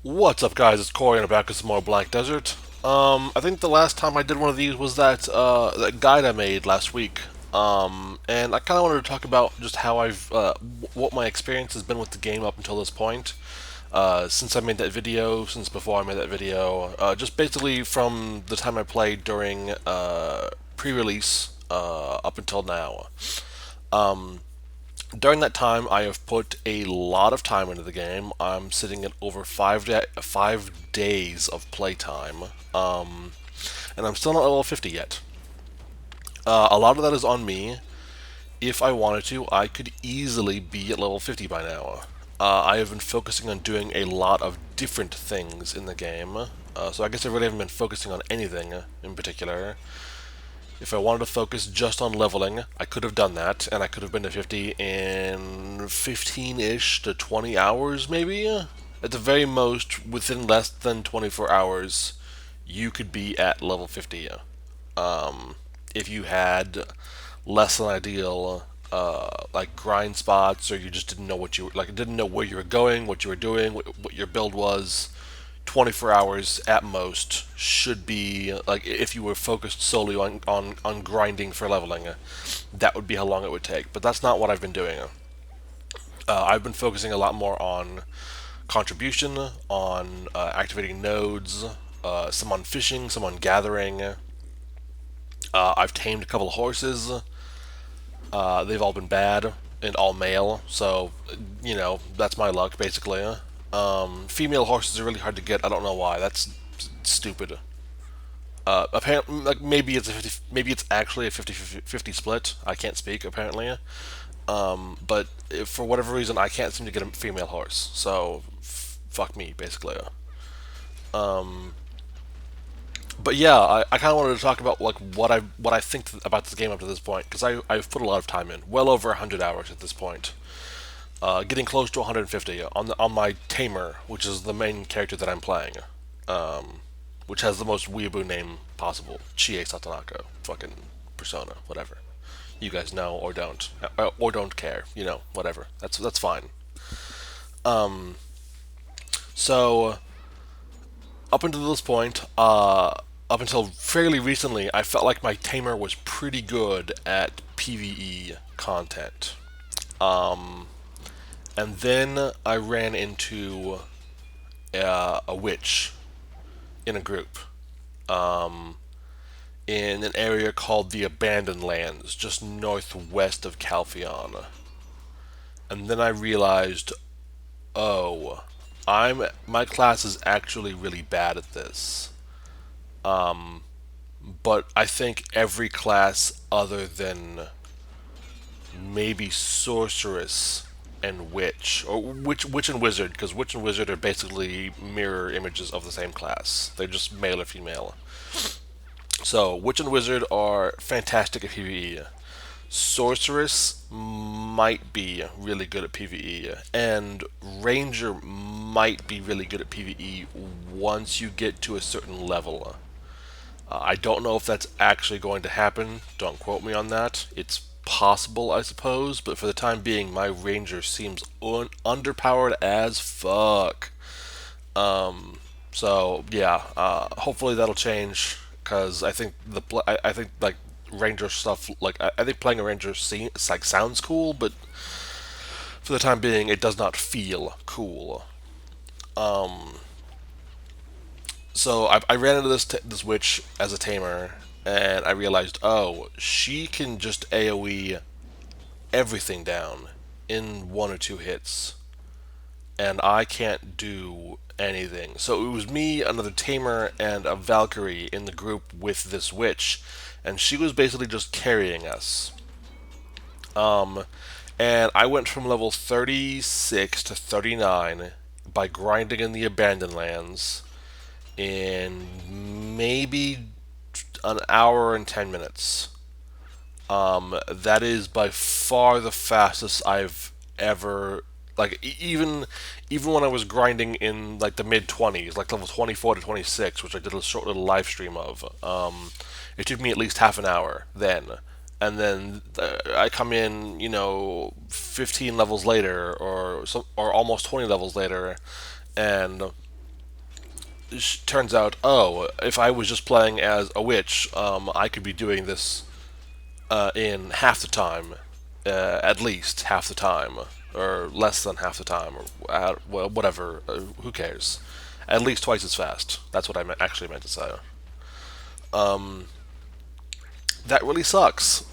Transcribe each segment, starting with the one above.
What's up, guys? It's Corey, and I'm back with some more Black Desert. I think the last time I did one of these was that guide I made last week. And I kind of wanted to talk about just how what my experience has been with the game up until this point. Since I made that video, since before I made that video, just basically from the time I played during pre-release up until now. During that time, I have put a lot of time into the game. I'm sitting at over 5 days of playtime, and I'm still not level 50 yet. A lot of that is on me. If I wanted to, I could easily be at level 50 by now. I have been focusing on doing a lot of different things in the game, so I guess I really haven't been focusing on anything in particular. If I wanted to focus just on leveling, I could have done that, and I could have been to 50 in 15-ish to 20 hours, maybe? At the very most, within less than 24 hours, you could be at level 50. If you had less than ideal, like grind spots, or you just didn't know didn't know where you were going, what you were doing, what your build was, 24 hours at most should be like if you were focused solely on grinding for leveling, that would be how long it would take. But that's not what I've been doing. I've been focusing a lot more on contribution, on activating nodes, some on fishing, some on gathering. I've tamed a couple of horses. They've all been bad and all male, so that's my luck basically. Female horses are really hard to get. I don't know why. That's stupid. Apparently, like maybe it's actually a 50-50 split. I can't speak apparently. But if, for whatever reason, I can't seem to get a female horse. So fuck me, basically. But yeah, I kind of wanted to talk about like what I think about this game up to this point because I've put a lot of time in, well over 100 hours at this point. Getting close to 150 on my tamer, which is the main character that I'm playing, which has the most weeaboo name possible, Chie Satanaka, fucking Persona, whatever. You guys know or don't care, whatever. That's fine. So up until this point, up until fairly recently, I felt like my tamer was pretty good at PVE content. And then I ran into a witch in a group in an area called the Abandoned Lands, just northwest of Calpheon. And then I realized, oh, my class is actually really bad at this. But I think every class other than maybe sorceress and witch, or witch and wizard, because witch and wizard are basically mirror images of the same class. They're just male or female. So witch and wizard are fantastic at PvE. Sorceress might be really good at PvE, and ranger might be really good at PvE once you get to a certain level. I don't know if that's actually going to happen. Don't quote me on that. It's possible, I suppose, but for the time being, my ranger seems underpowered as fuck. So yeah, hopefully that'll change because I think like ranger stuff I think playing a ranger like sounds cool, but for the time being, it does not feel cool. So I ran into this witch as a tamer, and I realized, oh, she can just AOE everything down in one or two hits, and I can't do anything. So it was me, another tamer, and a Valkyrie in the group with this witch, and she was basically just carrying us. And I went from level 36 to 39 by grinding in the Abandoned Lands in maybe an hour and 10 minutes. That is by far the fastest I've ever like even when I was grinding in like the mid 20s, like level 24 to 26, which I did a short little live stream of. It took me at least half an hour then. And then I come in, 15 levels later, or almost 20 levels later, and turns out, oh, if I was just playing as a witch, I could be doing this in half the time, at least half the time, or less than half the time, or well, whatever. Who cares? At least twice as fast. That's what actually meant to say. That really sucks.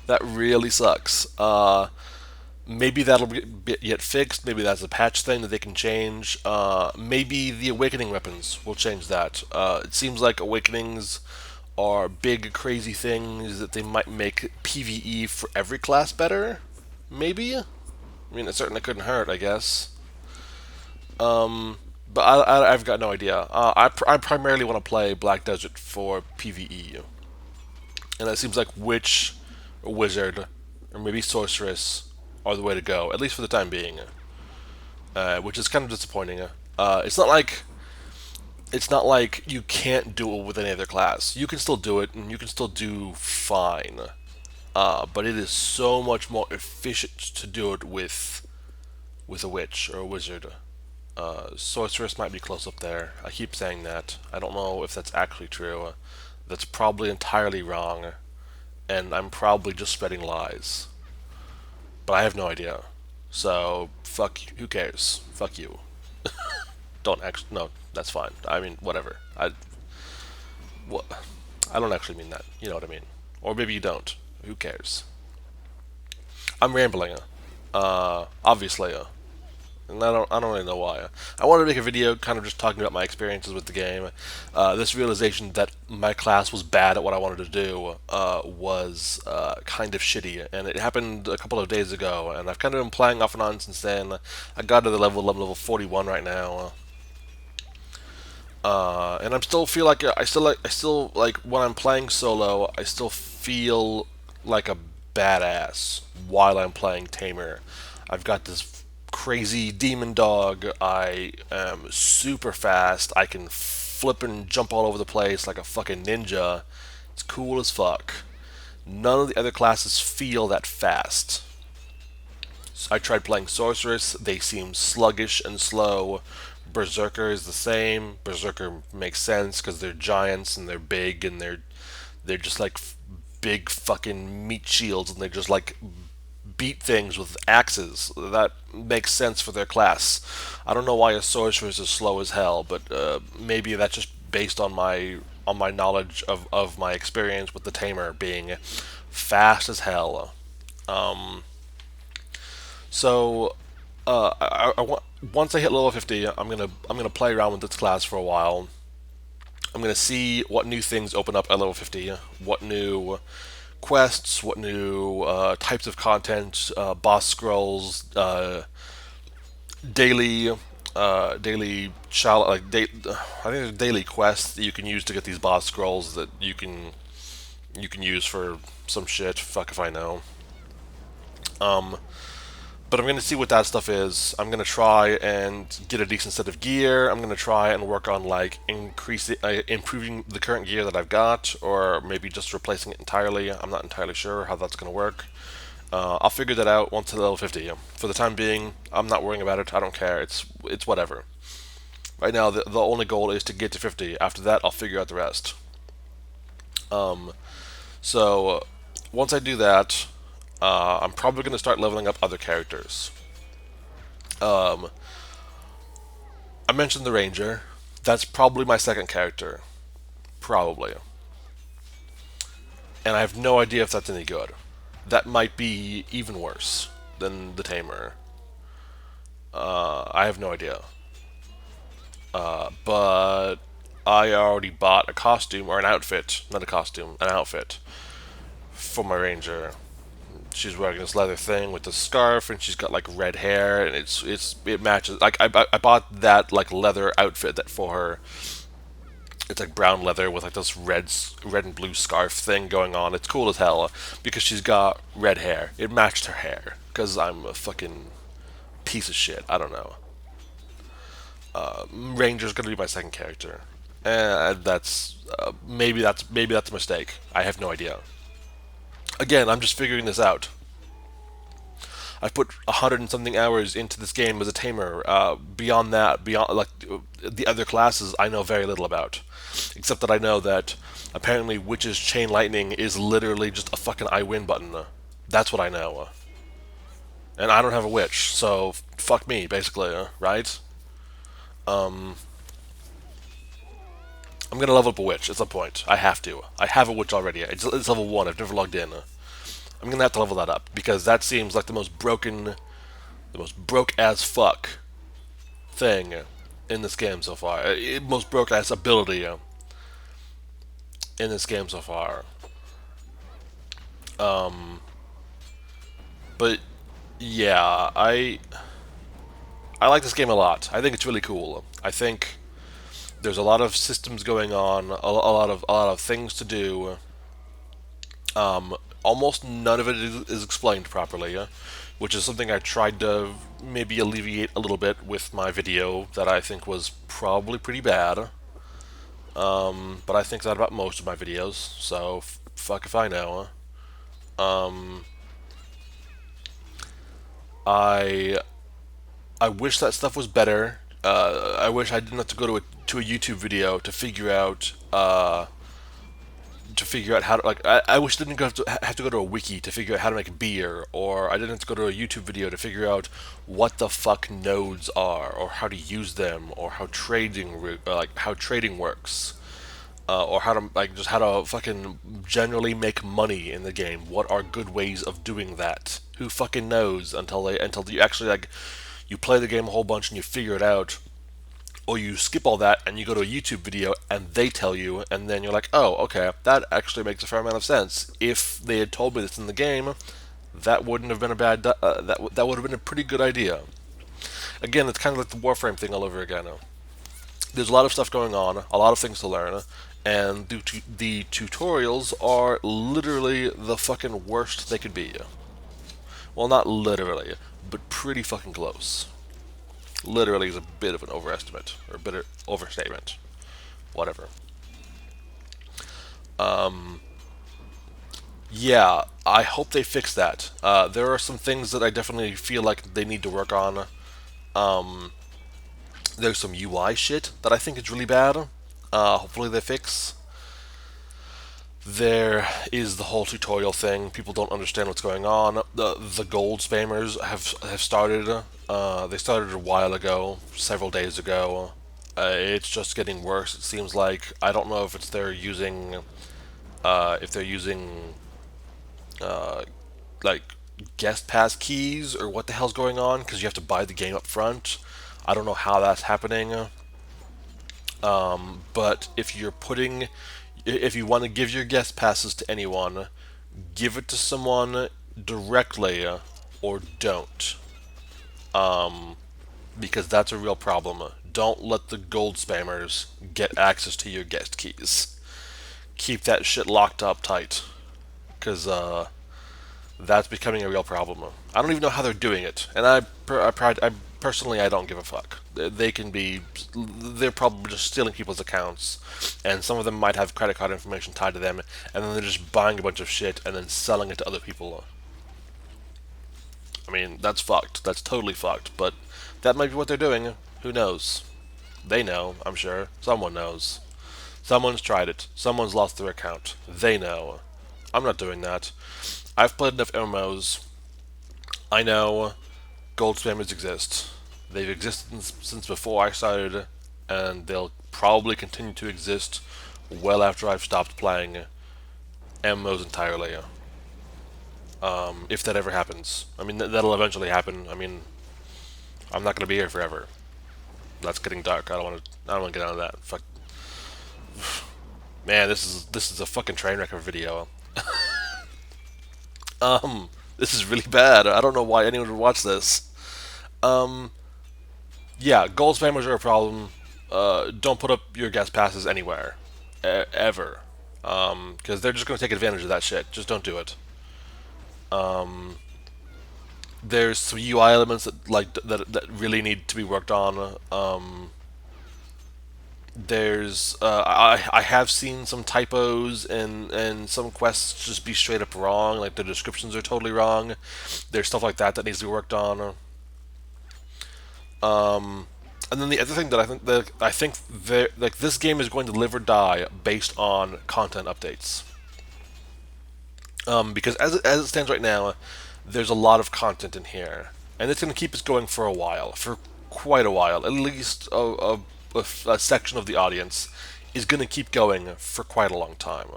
That really sucks. Maybe that'll get fixed. Maybe that's a patch thing that they can change. Maybe the awakening weapons will change that. It seems like awakenings are big, crazy things that they might make PvE for every class better. Maybe. I mean, it certainly couldn't hurt, I guess. But I've got no idea. I primarily want to play Black Desert for PvE, and it seems like Witch, or Wizard, or maybe Sorceress are the way to go, at least for the time being. Which is kind of disappointing. It's not like you can't do it with any other class. You can still do it, and you can still do fine. But it is so much more efficient to do it with a witch or a wizard. Sorceress might be close up there. I keep saying that. I don't know if that's actually true. That's probably entirely wrong, and I'm probably just spreading lies. But I have no idea. So, fuck, who cares? Fuck you. Don't actually, no, that's fine. I mean, whatever. What, I don't actually mean that. You know what I mean. Or maybe you don't. Who cares? I'm rambling. Obviously. And I don't really know why. I wanted to make a video kind of just talking about my experiences with the game. This realization that my class was bad at what I wanted to do was kind of shitty, and it happened a couple of days ago, and I've kind of been playing off and on since then. I got to the level, I'm level 41 right now. And I'm still feel like I still like when I'm playing solo, I still feel like a badass while I'm playing Tamer. I've got this crazy demon dog. I am super fast. I can flip and jump all over the place like a fucking ninja. It's cool as fuck. None of the other classes feel that fast. So I tried playing Sorceress. They seem sluggish and slow. Berserker is the same. Berserker makes sense because they're giants and they're big and they're just like big fucking meat shields and they just like beat things with axes. That makes sense for their class. I don't know why a sorceress is slow as hell, but maybe that's just based on my knowledge of my experience with the tamer being fast as hell. So once I hit level 50, I'm gonna play around with this class for a while. I'm gonna see what new things open up at level 50, what new quests, what new types of content, boss scrolls, daily, I think there's daily quests that you can use to get these boss scrolls that you can use for some shit. Fuck if I know. But I'm going to see what that stuff is. I'm going to try and get a decent set of gear. I'm going to try and work on like improving the current gear that I've got, or maybe just replacing it entirely. I'm not entirely sure how that's going to work. I'll figure that out once at level 50. For the time being, I'm not worrying about it. I don't care. It's whatever. Right now, the only goal is to get to 50. After that, I'll figure out the rest. So once I do that, I'm probably going to start leveling up other characters. I mentioned the Ranger. That's probably my second character. Probably. And I have no idea if that's any good. That might be even worse than the Tamer. I have no idea. But I already bought a costume, or an outfit. Not a costume, an outfit. For my Ranger. She's wearing this leather thing with the scarf, and she's got like red hair, and it matches. Like I bought that like leather outfit that for her. It's like brown leather with like this red and blue scarf thing going on. It's cool as hell because she's got red hair. It matched her hair because I'm a fucking piece of shit. I don't know. Ranger's gonna be my second character, and maybe that's a mistake. I have no idea. Again, I'm just figuring this out. I put 100 and something hours into this game as a tamer. Beyond that, beyond like the other classes, I know very little about, except that I know that apparently Witch's Chain Lightning is literally just a fucking I win button. That's what I know. And I don't have a witch, so fuck me, basically, right? I'm gonna level up a witch at some point. I have to. I have a witch already. It's level 1. I've never logged in. I'm gonna have to level that up because that seems like the most broke as fuck thing in this game so far. Most broke ass ability in this game so far. But yeah, I like this game a lot. I think it's really cool. I think there's a lot of systems going on, a lot of things to do. Almost none of it is explained properly, which is something I tried to maybe alleviate a little bit with my video that I think was probably pretty bad. But I think that about most of my videos, so fuck if I know. I I wish that stuff was better. I wish I didn't have to go to a YouTube video to figure out how to like. I wish I didn't have to go to a wiki to figure out how to make beer, or I didn't have to go to a YouTube video to figure out what the fuck nodes are, or how to use them, or how how trading works, or how to just how to fucking generally make money in the game. What are good ways of doing that? Who fucking knows until you actually you play the game a whole bunch and you figure it out, or you skip all that and you go to a YouTube video and they tell you, and then you're like, oh, okay, that actually makes a fair amount of sense. If they had told me this in the game, that wouldn't have been a bad. That would have been a pretty good idea. Again, it's kind of like the Warframe thing all over again. There's a lot of stuff going on, a lot of things to learn, and the tutorials are literally the fucking worst they could be. Well, not literally, but pretty fucking close. Literally is a bit of an overestimate, or a bit of overstatement. Whatever. Yeah, I hope they fix that. There are some things that I definitely feel like they need to work on. There's some UI shit that I think is really bad. Hopefully they fix. There is the whole tutorial thing. People don't understand what's going on. The gold spammers have started. They started a while ago, several days ago. It's just getting worse. It seems like I don't know if they're using like guest pass keys or what the hell's going on because you have to buy the game up front. I don't know how that's happening. But if you want to give your guest passes to anyone, give it to someone directly or don't. Because that's a real problem. Don't let the gold spammers get access to your guest keys. Keep that shit locked up tight. Because, that's becoming a real problem. I don't even know how they're doing it. And personally, I don't give a fuck. They're probably just stealing people's accounts, and some of them might have credit card information tied to them, and then they're just buying a bunch of shit and then selling it to other people. I mean, that's fucked. That's totally fucked, but that might be what they're doing. Who knows? They know, I'm sure. Someone knows. Someone's tried it. Someone's lost their account. They know. I'm not doing that. I've played enough MMOs. I know gold spammers exist. They've existed since before I started, and they'll probably continue to exist well after I've stopped playing MMOs entirely. If that ever happens. I mean, that'll eventually happen. I mean, I'm not gonna be here forever. That's getting dark. I don't want to get on that. Fuck. Man, this is a fucking train wreck of a video. This is really bad. I don't know why anyone would watch this. Yeah, gold spammers are a problem. Don't put up your guest passes anywhere, ever, because they're just going to take advantage of that shit. Just don't do it. There's some UI elements that really need to be worked on. There's I have seen some typos and some quests just be straight up wrong, like the descriptions are totally wrong. There's stuff like that that needs to be worked on. And then the other thing that I think like this game is going to live or die based on content updates. Because as it stands right now, there's a lot of content in here, and it's going to keep us going for a while, for quite a while. At least a section of the audience is going to keep going for quite a long time.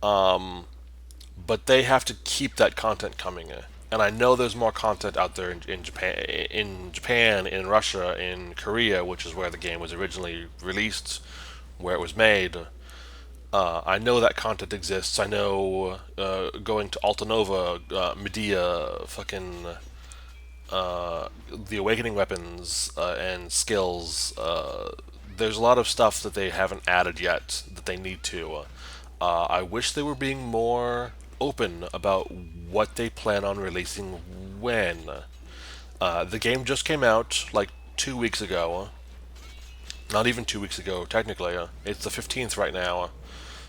But they have to keep that content coming. And I know there's more content out there in Russia, in Korea, which is where the game was originally released, where it was made. I know that content exists. I know going to Altanova, Medea, fucking the Awakening weapons and skills. There's a lot of stuff that they haven't added yet that they need to. I wish they were being more open about what they plan on releasing when. The game just came out like 2 weeks ago. Not even 2 weeks ago, technically. It's the 15th right now.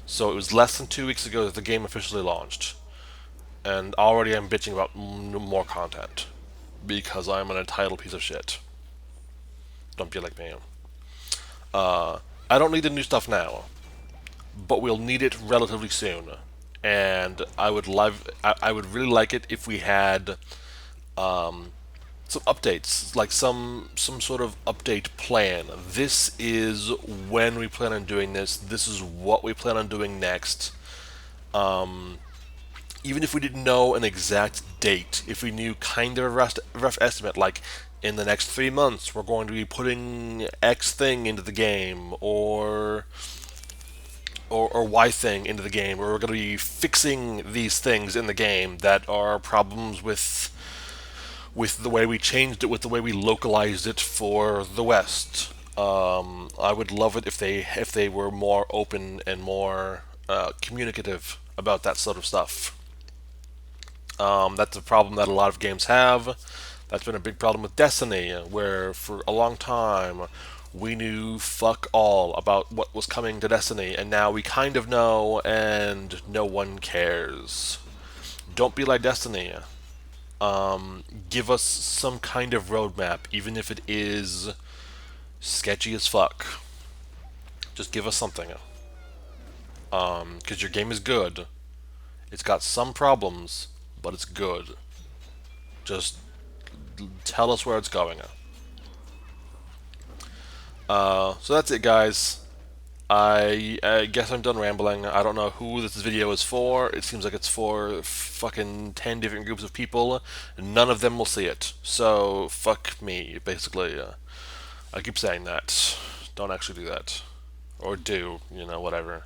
So it was less than 2 weeks ago that the game officially launched. And already I'm bitching about more content. Because I'm an entitled piece of shit. Don't be like me. I don't need the new stuff now. But we'll need it relatively soon. And I would really like it if we had some updates, like some sort of update plan. This is when we plan on doing this. This is what we plan on doing next. Even if we didn't know an exact date, if we knew kind of a rough estimate, like in the next 3 months we're going to be putting X thing into the game, or Y thing into the game, or we're going to be fixing these things in the game that are problems with the way we changed it, with the way we localized it for the West. I would love it if they were more open and more communicative about that sort of stuff. That's a problem that a lot of games have. That's been a big problem with Destiny, where for a long time we knew fuck all about what was coming to Destiny, and now we kind of know, and no one cares. Don't be like Destiny. Give us some kind of roadmap, even if it is sketchy as fuck. Just give us something. Because your game is good. It's got some problems, but it's good. Just tell us where it's going. So that's it, guys. I guess I'm done rambling. I don't know who this video is for. It seems like it's for fucking 10 different groups of people. None of them will see it. So, fuck me, basically. I keep saying that. Don't actually do that. Or do, whatever.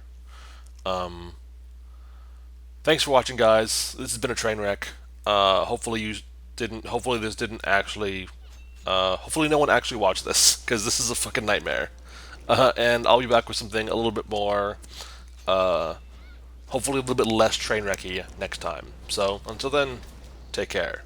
Thanks for watching, guys. This has been a train wreck. Hopefully this didn't actually, hopefully no one actually watched this, because this is a fucking nightmare. And I'll be back with something a little bit more, hopefully a little bit less train wrecky next time. So, until then, take care.